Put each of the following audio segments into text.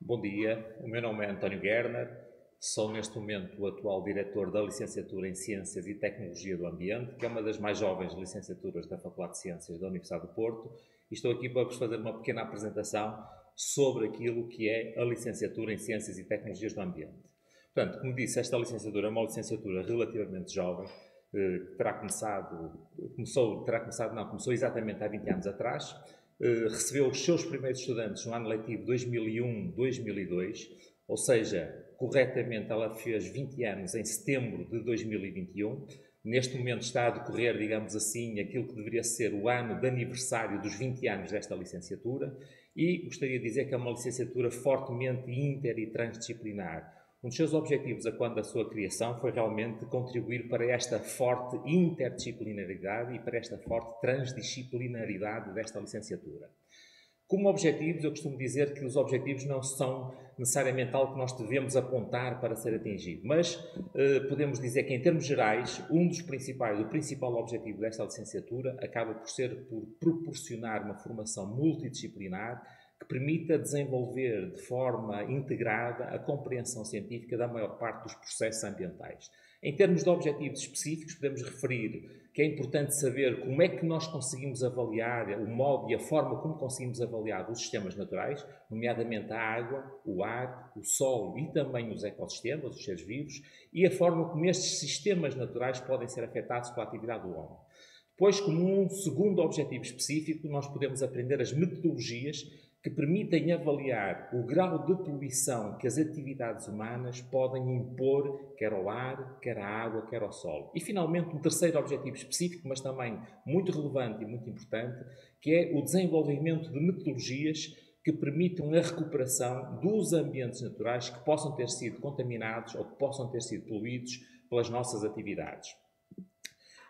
Bom dia, o meu nome é António Gerner, sou neste momento o atual diretor da Licenciatura em Ciências e Tecnologia do Ambiente, que é uma das mais jovens licenciaturas da Faculdade de Ciências da Universidade do Porto, e estou aqui para vos fazer uma pequena apresentação sobre aquilo que é a Licenciatura em Ciências e Tecnologias do Ambiente. Portanto, como disse, esta licenciatura é uma licenciatura relativamente jovem, começou exatamente há 20 anos atrás. Recebeu os seus primeiros estudantes no ano letivo 2001-2002, ou seja, corretamente ela fez 20 anos em setembro de 2021. Neste momento está a decorrer, digamos assim, aquilo que deveria ser o ano de aniversário dos 20 anos desta licenciatura e gostaria de dizer que é uma licenciatura fortemente inter e transdisciplinar. Um dos seus objetivos, quando a sua criação, foi realmente contribuir para esta forte interdisciplinaridade e para esta forte transdisciplinaridade desta licenciatura. Como objetivos, eu costumo dizer que os objetivos não são necessariamente algo que nós devemos apontar para ser atingido, mas podemos dizer que, em termos gerais, o principal objetivo desta licenciatura acaba por ser por proporcionar uma formação multidisciplinar que permita desenvolver de forma integrada a compreensão científica da maior parte dos processos ambientais. Em termos de objetivos específicos, podemos referir que é importante saber como é que nós conseguimos avaliar o modo e a forma como conseguimos avaliar os sistemas naturais, nomeadamente a água, o ar, o solo e também os ecossistemas, os seres vivos, e a forma como estes sistemas naturais podem ser afetados pela atividade do homem. Depois, como um segundo objetivo específico, nós podemos aprender as metodologias que permitem avaliar o grau de poluição que as atividades humanas podem impor, quer ao ar, quer à água, quer ao solo. E, finalmente, um terceiro objetivo específico, mas também muito relevante e muito importante, que é o desenvolvimento de metodologias que permitam a recuperação dos ambientes naturais que possam ter sido contaminados ou que possam ter sido poluídos pelas nossas atividades.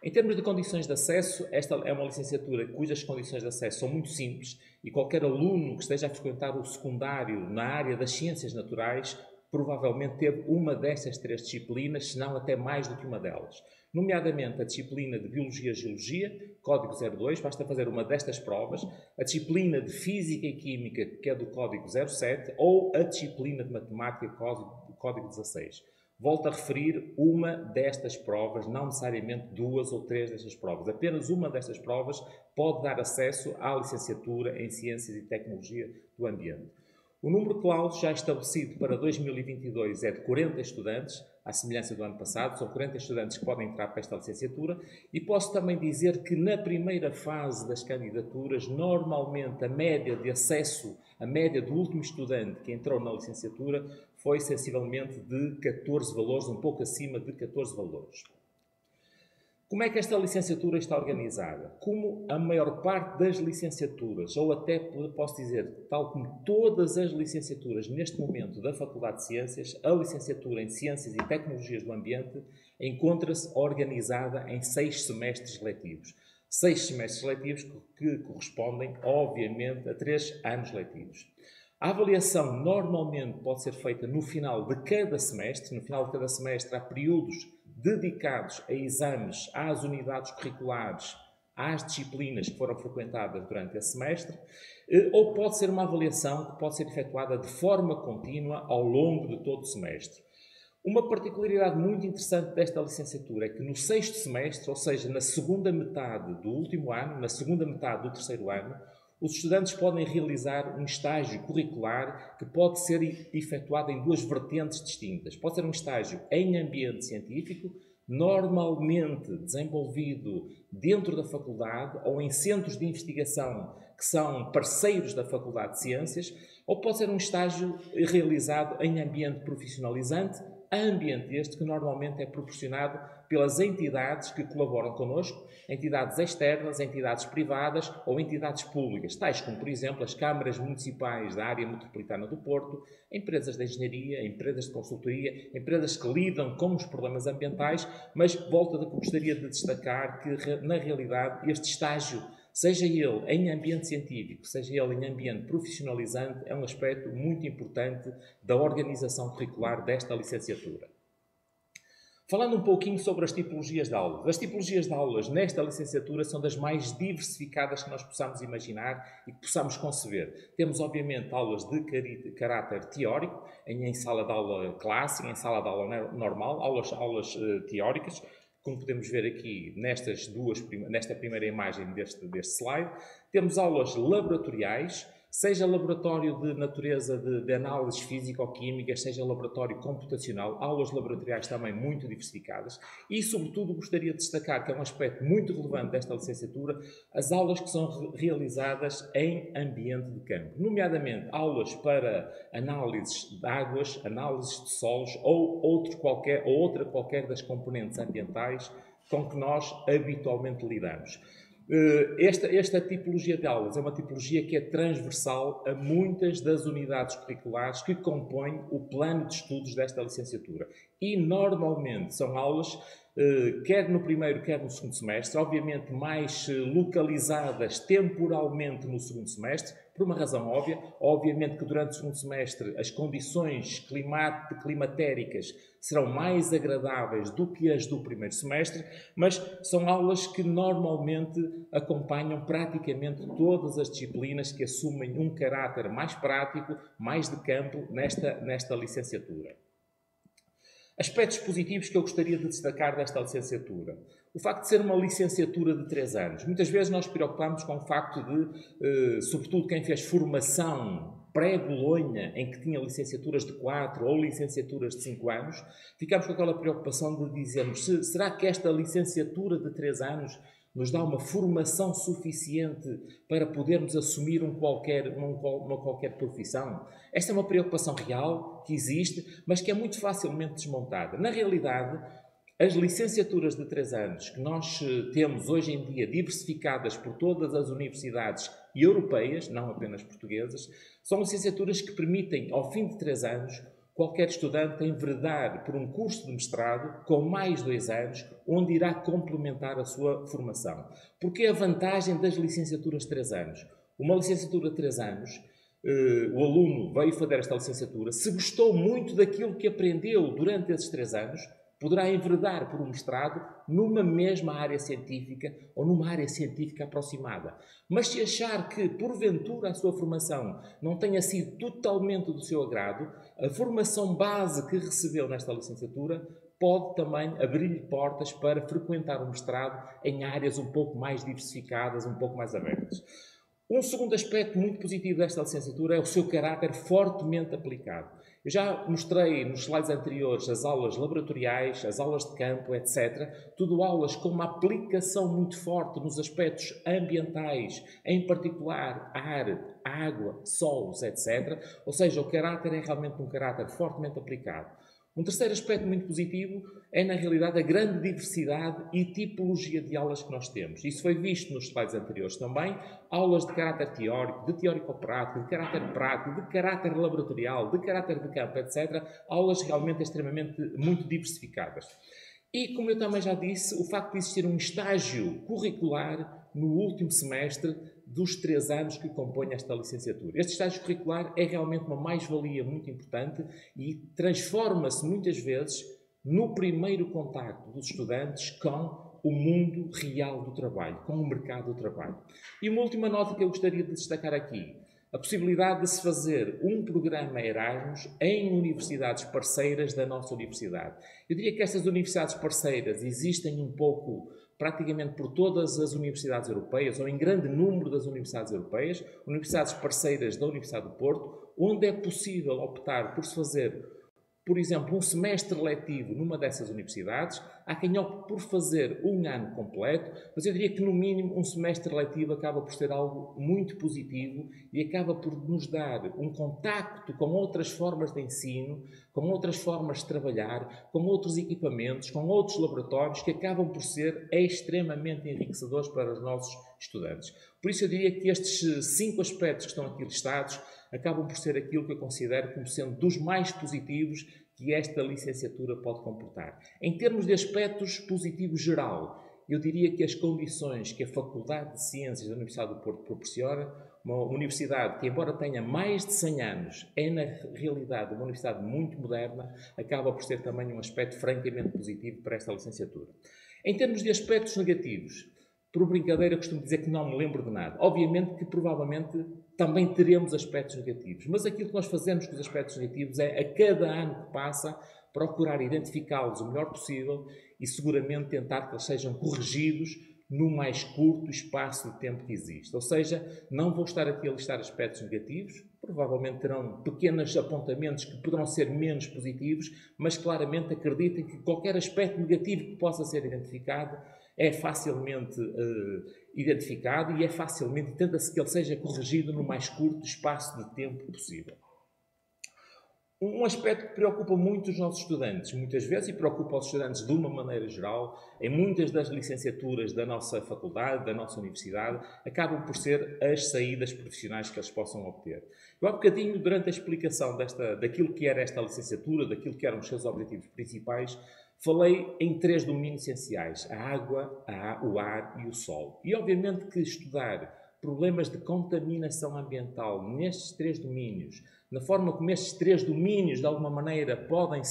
Em termos de condições de acesso, esta é uma licenciatura cujas condições de acesso são muito simples e qualquer aluno que esteja a frequentar o secundário na área das ciências naturais provavelmente teve uma destas três disciplinas, se não até mais do que uma delas. Nomeadamente a disciplina de Biologia e Geologia, Código 02, basta fazer uma destas provas, a disciplina de Física e Química, que é do Código 07, ou a disciplina de Matemática, Código 16. Volto a referir uma destas provas, não necessariamente duas ou três destas provas. Apenas uma destas provas pode dar acesso à licenciatura em Ciências e Tecnologia do Ambiente. O número clauso já estabelecido para 2022 é de 40 estudantes, à semelhança do ano passado, são 40 estudantes que podem entrar para esta licenciatura, e posso também dizer que na primeira fase das candidaturas, normalmente a média de acesso, a média do último estudante que entrou na licenciatura foi sensivelmente de 14 valores, um pouco acima de 14 valores. Como é que esta licenciatura está organizada? Como a maior parte das licenciaturas, ou até posso dizer, tal como todas as licenciaturas neste momento da Faculdade de Ciências, a licenciatura em Ciências e Tecnologias do Ambiente encontra-se organizada em 6 semestres letivos. 6 semestres letivos que correspondem, obviamente, a 3 anos letivos. A avaliação normalmente pode ser feita no final de cada semestre. No final de cada semestre há períodos dedicados a exames, às unidades curriculares, às disciplinas que foram frequentadas durante esse semestre, ou pode ser uma avaliação que pode ser efetuada de forma contínua ao longo de todo o semestre. Uma particularidade muito interessante desta licenciatura é que no 6º semestre, ou seja, na segunda metade do último ano, na segunda metade do 3º ano, os estudantes podem realizar um estágio curricular que pode ser efetuado em 2 vertentes distintas. Pode ser um estágio em ambiente científico, normalmente desenvolvido dentro da faculdade ou em centros de investigação que são parceiros da Faculdade de Ciências, ou pode ser um estágio realizado em ambiente profissionalizante, ambiente este que normalmente é proporcionado pelas entidades que colaboram connosco, entidades externas, entidades privadas ou entidades públicas, tais como, por exemplo, as câmaras municipais da área metropolitana do Porto, empresas de engenharia, empresas de consultoria, empresas que lidam com os problemas ambientais, mas volto a que gostaria de destacar que, na realidade, este estágio, seja ele em ambiente científico, seja ele em ambiente profissionalizante, é um aspecto muito importante da organização curricular desta licenciatura. Falando um pouquinho sobre as tipologias de aulas. As tipologias de aulas nesta licenciatura são das mais diversificadas que nós possamos imaginar e que possamos conceber. Temos, obviamente, aulas de caráter teórico, em sala de aula clássica, em sala de aula normal, aulas teóricas, como podemos ver aqui nesta primeira imagem deste slide. Temos aulas laboratoriais, seja laboratório de natureza de análises físico-químicas, seja laboratório computacional, aulas laboratoriais também muito diversificadas e, sobretudo, gostaria de destacar, que é um aspecto muito relevante desta licenciatura, as aulas que são realizadas em ambiente de campo, nomeadamente aulas para análises de águas, análises de solos ou outra qualquer das componentes ambientais com que nós habitualmente lidamos. Esta tipologia de aulas é uma tipologia que é transversal a muitas das unidades curriculares que compõem o plano de estudos desta licenciatura. E, normalmente, são aulas, quer no primeiro, quer no segundo semestre, obviamente mais localizadas temporalmente no segundo semestre, por uma razão óbvia. Obviamente que durante o segundo semestre as condições climatéricas serão mais agradáveis do que as do primeiro semestre, mas são aulas que normalmente acompanham praticamente todas as disciplinas que assumem um caráter mais prático, mais de campo nesta licenciatura. Aspectos positivos que eu gostaria de destacar desta licenciatura. O facto de ser uma licenciatura de 3 anos. Muitas vezes nós preocupamos com o facto de, sobretudo quem fez formação pré-Bolonha, em que tinha licenciaturas de 4 ou licenciaturas de 5 anos, ficamos com aquela preocupação de dizermos, será que esta licenciatura de 3 anos nos dá uma formação suficiente para podermos assumir uma qualquer profissão? Esta é uma preocupação real, que existe, mas que é muito facilmente desmontada. Na realidade, as licenciaturas de 3 anos que nós temos hoje em dia diversificadas por todas as universidades europeias, não apenas portuguesas, são licenciaturas que permitem, ao fim de 3 anos, qualquer estudante enveredar por um curso de mestrado com mais 2 anos, onde irá complementar a sua formação. Porque a vantagem das licenciaturas de 3 anos? Uma licenciatura de 3 anos, o aluno veio fazer esta licenciatura, se gostou muito daquilo que aprendeu durante esses 3 anos, poderá enveredar por um mestrado numa mesma área científica ou numa área científica aproximada. Mas se achar que, porventura, a sua formação não tenha sido totalmente do seu agrado, a formação base que recebeu nesta licenciatura pode também abrir-lhe portas para frequentar um mestrado em áreas um pouco mais diversificadas, um pouco mais abertas. Um segundo aspecto muito positivo desta licenciatura é o seu caráter fortemente aplicado. Eu já mostrei nos slides anteriores as aulas laboratoriais, as aulas de campo, etc. Tudo aulas com uma aplicação muito forte nos aspectos ambientais, em particular ar, água, solos, etc. Ou seja, o caráter é realmente um caráter fortemente aplicado. Um terceiro aspecto muito positivo é, na realidade, a grande diversidade e tipologia de aulas que nós temos. Isso foi visto nos slides anteriores também. Aulas de caráter teórico, de teórico-prático, de caráter laboratorial, de caráter de campo, etc. Aulas realmente extremamente muito diversificadas. E, como eu também já disse, o facto de existir um estágio curricular no último semestre dos 3 anos que compõem esta licenciatura. Este estágio curricular é realmente uma mais-valia muito importante e transforma-se muitas vezes no primeiro contacto dos estudantes com o mundo real do trabalho, com o mercado do trabalho. E uma última nota que eu gostaria de destacar aqui, a possibilidade de se fazer um programa Erasmus em universidades parceiras da nossa universidade. Eu diria que estas universidades parceiras existem um pouco praticamente por todas as universidades europeias, ou em grande número das universidades europeias, universidades parceiras da Universidade do Porto, onde é possível optar por se fazer, por exemplo, um semestre letivo numa dessas universidades. Há quem opte por fazer um ano completo, mas eu diria que, no mínimo, um semestre letivo acaba por ser algo muito positivo e acaba por nos dar um contacto com outras formas de ensino, com outras formas de trabalhar, com outros equipamentos, com outros laboratórios que acabam por ser extremamente enriquecedores para os nossos estudantes. Por isso eu diria que estes 5 aspectos que estão aqui listados acabam por ser aquilo que eu considero como sendo dos mais positivos que esta licenciatura pode comportar. Em termos de aspectos positivos geral, eu diria que as condições que a Faculdade de Ciências da Universidade do Porto proporciona, uma universidade que, embora tenha mais de 100 anos, é na realidade uma universidade muito moderna, acaba por ter também um aspecto francamente positivo para esta licenciatura. Em termos de aspectos negativos, por brincadeira costumo dizer que não me lembro de nada. Obviamente que provavelmente também teremos aspectos negativos, mas aquilo que nós fazemos com os aspectos negativos é, a cada ano que passa, procurar identificá-los o melhor possível e seguramente tentar que eles sejam corrigidos no mais curto espaço de tempo que existe. Ou seja, não vou estar aqui a listar aspectos negativos, provavelmente terão pequenos apontamentos que poderão ser menos positivos, mas claramente acreditem que qualquer aspecto negativo que possa ser identificado é facilmente identificado e é facilmente, tenta-se que ele seja corrigido no mais curto espaço de tempo possível. Um aspecto que preocupa muito os nossos estudantes, muitas vezes, e preocupa os estudantes de uma maneira geral, em muitas das licenciaturas da nossa faculdade, da nossa universidade, acabam por ser as saídas profissionais que eles possam obter. Eu há bocadinho, durante a explicação daquilo que era esta licenciatura, daquilo que eram os seus objetivos principais, falei em 3 domínios essenciais: a água, o ar e o solo. E obviamente que estudar problemas de contaminação ambiental nestes 3 domínios, na forma como estes 3 domínios, de alguma maneira, podem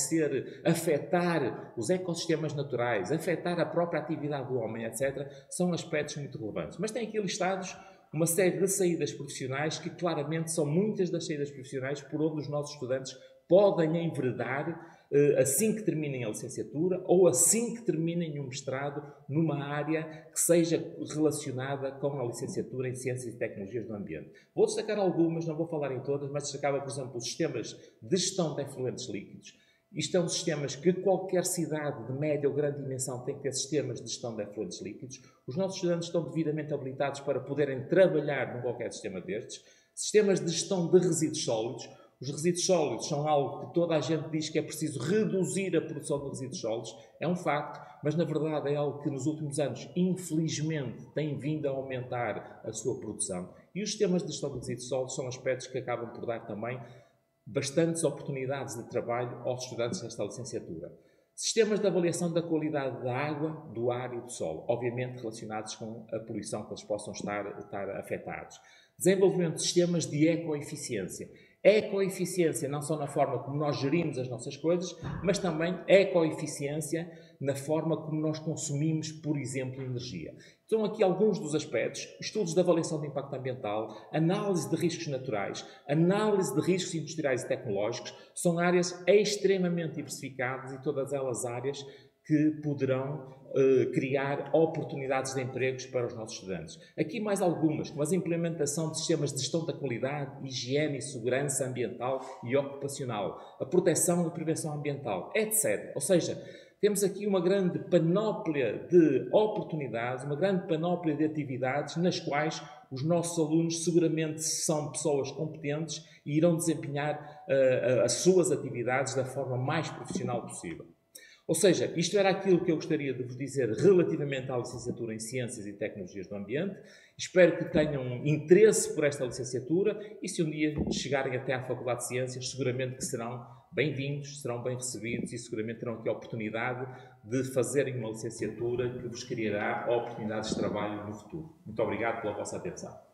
afetar os ecossistemas naturais, afetar a própria atividade do homem, etc., são aspectos muito relevantes. Mas tem aqui listados uma série de saídas profissionais que claramente são muitas das saídas profissionais por onde os nossos estudantes podem enveredar assim que terminem a licenciatura ou assim que terminem o mestrado numa área que seja relacionada com a licenciatura em Ciências e Tecnologias do Ambiente. Vou destacar algumas, não vou falar em todas, mas destacava, por exemplo, os sistemas de gestão de efluentes líquidos. Isto é um sistema que qualquer cidade de média ou grande dimensão tem que ter sistemas de gestão de efluentes líquidos. Os nossos estudantes estão devidamente habilitados para poderem trabalhar num qualquer sistema destes. Sistemas de gestão de resíduos sólidos. Os resíduos sólidos são algo que toda a gente diz que é preciso reduzir a produção de resíduos sólidos. É um facto, mas na verdade é algo que nos últimos anos, infelizmente, tem vindo a aumentar a sua produção. E os sistemas de gestão de resíduos sólidos são aspectos que acabam por dar também bastantes oportunidades de trabalho aos estudantes desta licenciatura. Sistemas de avaliação da qualidade da água, do ar e do solo, obviamente relacionados com a poluição que eles possam estar afetados. Desenvolvimento de sistemas de ecoeficiência. Ecoeficiência não só na forma como nós gerimos as nossas coisas, mas também ecoeficiência na forma como nós consumimos, por exemplo, energia. Estão aqui alguns dos aspectos: estudos de avaliação de impacto ambiental, análise de riscos naturais, análise de riscos industriais e tecnológicos, são áreas extremamente diversificadas e todas elas áreas que poderão criar oportunidades de empregos para os nossos estudantes. Aqui mais algumas, como a implementação de sistemas de gestão da qualidade, higiene e segurança ambiental e ocupacional, a proteção e prevenção ambiental, etc. Ou seja, temos aqui uma grande panóplia de oportunidades, uma grande panóplia de atividades nas quais os nossos alunos seguramente são pessoas competentes e irão desempenhar as suas atividades da forma mais profissional possível. Ou seja, isto era aquilo que eu gostaria de vos dizer relativamente à licenciatura em Ciências e Tecnologias do Ambiente. Espero que tenham interesse por esta licenciatura e, se um dia chegarem até à Faculdade de Ciências, seguramente que serão bem-vindos, serão bem recebidos e seguramente terão aqui a oportunidade de fazerem uma licenciatura que vos criará oportunidades de trabalho no futuro. Muito obrigado pela vossa atenção.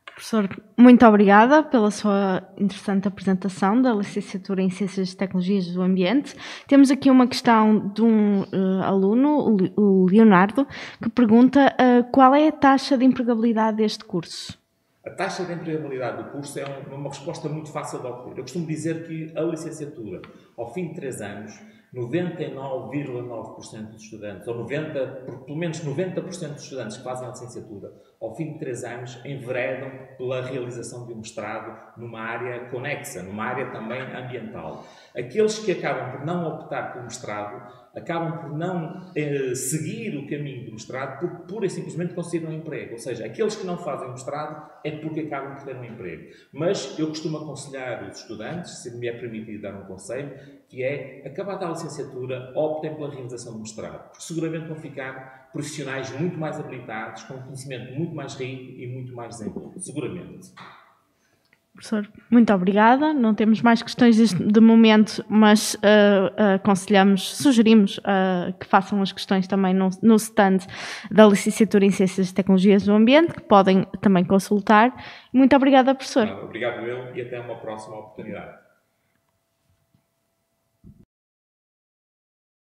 Professor, muito obrigada pela sua interessante apresentação da licenciatura em Ciências e Tecnologias do Ambiente. Temos aqui uma questão de um aluno, o Leonardo, que pergunta qual é a taxa de empregabilidade deste curso? A taxa de empregabilidade do curso é uma resposta muito fácil de obter. Eu costumo dizer que a licenciatura, ao fim de 3 anos, 99,9% dos estudantes, ou pelo menos 90% dos estudantes que fazem a licenciatura, ao fim de 3 anos, enveredam pela realização de um mestrado numa área conexa, numa área também ambiental. Aqueles que acabam por não optar pelo mestrado, acabam por não seguir o caminho do mestrado porque pura e simplesmente conseguiram um emprego. Ou seja, aqueles que não fazem o mestrado é porque acabam por ter um emprego. Mas eu costumo aconselhar os estudantes, se me é permitido dar um conselho, que é, acabada a licenciatura, optem pela realização do mestrado, porque seguramente vão ficar profissionais muito mais habilitados, com um conhecimento muito mais rico e muito mais desenvolvido, seguramente. Professor, muito obrigada. Não temos mais questões de momento, mas sugerimos que façam as questões também no stand da Licenciatura em Ciências e Tecnologias do Ambiente, que podem também consultar. Muito obrigada, professor. Obrigado eu e até uma próxima oportunidade.